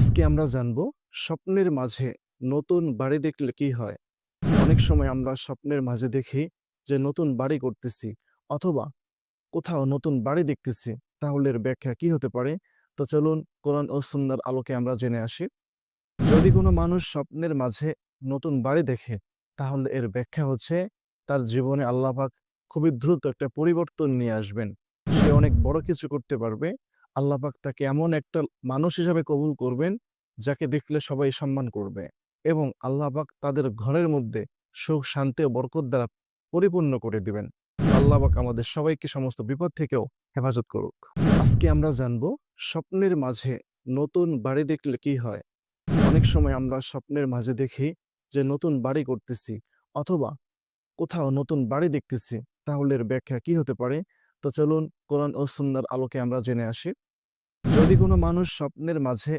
আজকে আমরা জানব স্বপ্নের মাঝে নতুন বাড়ি দেখলে কি হয়। অনেক সময় আমরা স্বপ্নের মাঝে দেখি যে নতুন বাড়ি করতেছি অথবা কোথাও নতুন বাড়ি দেখতেছি, তাহলে এর ব্যাখ্যা কি হতে পারে? তো চলুন কোরআন ও সুন্নাহর আলোকে আমরা জেনে আসি। যদি কোনো মানুষ স্বপ্নের মাঝে নতুন বাড়ি দেখে, তাহলে এর ব্যাখ্যা হচ্ছে তার জীবনে আল্লাহ পাক খুবই দ্রুত একটা পরিবর্তন নিয়ে আসবেন। সে অনেক বড় কিছু করতে পারবে। আল্লাহ পাক তাকে এমন একটা মানুষ হিসাবে কবুল করবেন, যাকে দেখলে সবাই সম্মান করবে, এবং আল্লাহ পাক তাদের ঘরের মধ্যে সুখ, শান্তি ও বরকত দ্বারা পরিপূর্ণ করে দিবেন। আল্লাহ পাক আমাদের সবাইকে সমস্ত বিপদ থেকেও হেফাজত করুক। আজকে আমরা জানব স্বপ্নের মাঝে নতুন বাড়ি দেখলে কি হয়। অনেক সময় আমরা স্বপ্নের মাঝে দেখি যে নতুন বাড়ি করতেছি অথবা কোথাও নতুন বাড়ি দেখতেছি, তাহলে এর ব্যাখ্যা কি হতে পারে? তো চলুন কোরআন ও সুন্নাহর আলোকে আমরা জেনে আসি। যদি কোনো মানুষ স্বপ্নের মাঝে